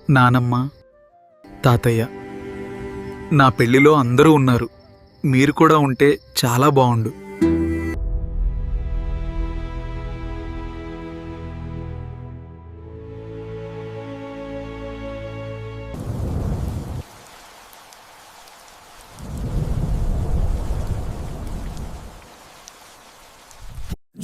నానమ్మ, తాతయ్య, నా పెళ్లిలో అందరూ ఉన్నారు. మీరు కూడా ఉంటే చాలా బావుండు.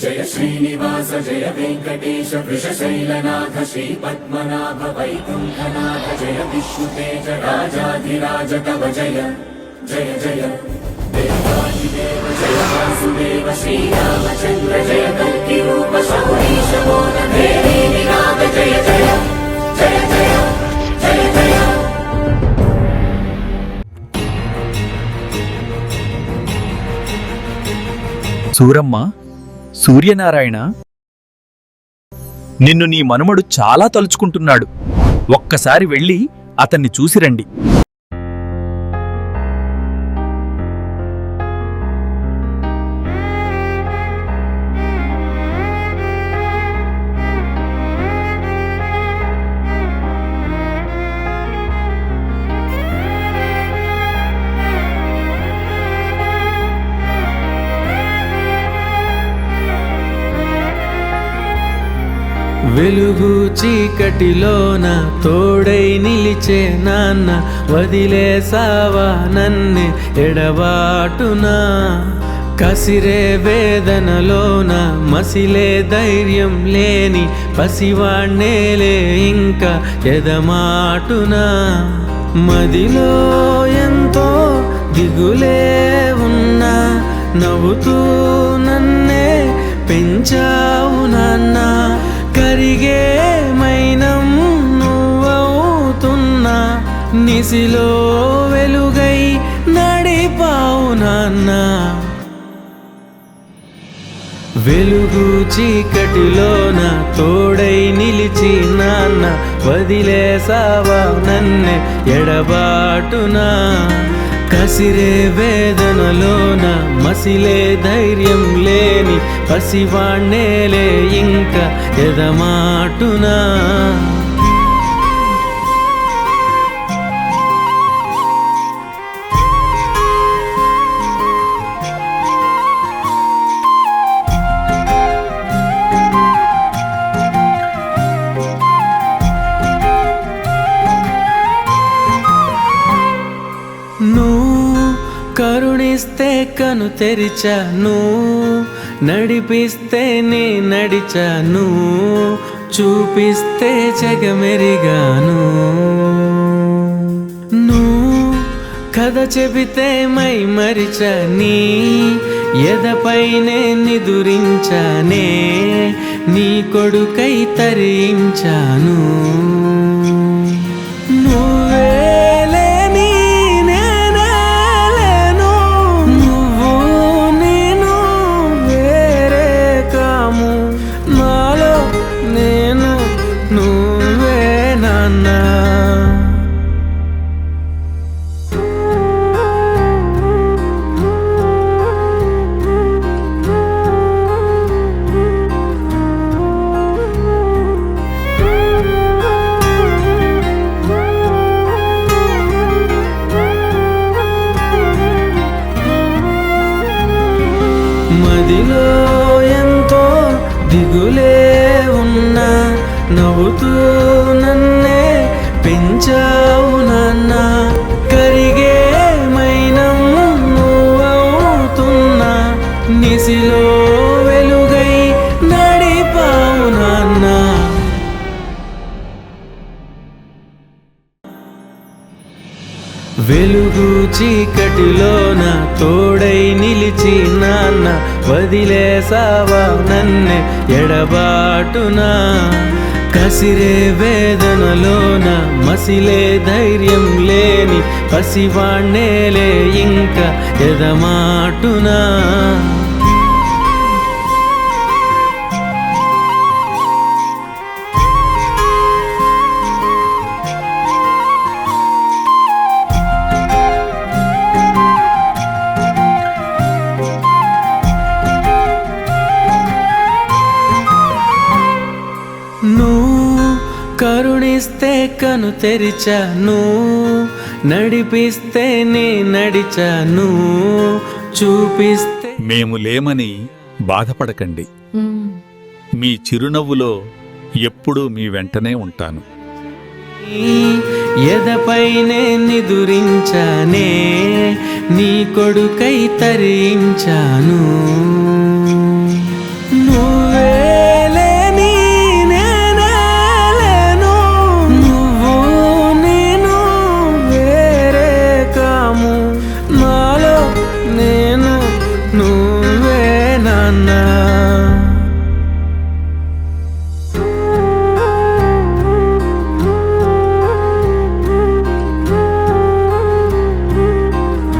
జయ శ్రీనివాస జయ వెంకటేశ వృషశైలనాథ శ్రీ పద్మనాభ వైకుంఠనాథ జయ విష్ణుతేజ రాజాధిరాజ తవ జయ జయ జయ దేవాదిదేవ జయ వాసుదేవ శ్రీరామచంద్ర జయ కల్కి రూప శౌరీశ మోన దేవీ నినాద జయ జయ జయ జయ జయ జయ. సూరమ్మ, సూర్యనారాయణ, నిన్ను నీ మనుమడు చాలా తలుచుకుంటున్నాడు. ఒక్కసారి వెళ్ళి అతన్ని చూసిరండి. వెలుగు చీకటిలోన తోడై నిలిచే నాన్న, వదిలేసావా నన్నే ఎడబాటునా. కసిరే వేదనలోన మసిలే ధైర్యం లేని పసివాణ్ణేలే ఇంకా ఎదమాటునా. మదిలో ఎంతో దిగులే ఉన్నా, నవ్వుతూ నన్నే పెంచావు నాన్న. కరిగే మైనం నువ్వవుతున్నా, నిసిలో వెలుగై నడిపావు నాన్న. వెలుగు చీకటిలోన తోడై నిలిచి నాన్న, వదిలేసావా నన్నే ఎడబాటునా. కసిరే వేదనలోన మసిలే ధైర్యం లేని పసివాణ్ణేలే ఇంకా ఎదమాటునా. కరుణిస్తే కను తెరిచాను, నడిపిస్తే నీ నడిచాను, చూపిస్తే జగమెరిగాను. నువ్వు కథ చెబితే మై మరిచని, ఎదపైనే నిదురించానే, నీ కొడుకై తరించాను. మదిలో ఎంతో దిగులే ఉన్నా, నవ్వుతూ నన్నే పెంచావు నాన్న. కరిగే మైనం నువ్వవుతున్నా, నిసిలో వెలుగై నడిపావు నాన్న. వెలుగు చీకటిలోన తోడై నిలిచి నాన్న, వదిలేసావా నన్నే ఎడబాటునా. కసిరే వేదనలోన మసిలే ధైర్యం లేని పసివాణ్ణేలే ఇంకా ఎదమాటునా. కరుణిస్తే కను తెరిచాను, నడిపిస్తే నే నడిచాను, చూపిస్తే మేము లేమని బాధపడకండి. మీ చిరునవ్వులో ఎప్పుడూ మీ వెంటనే ఉంటాను. ఎదపైనే నిదురించానే, నీ కొడుకై తరించాను.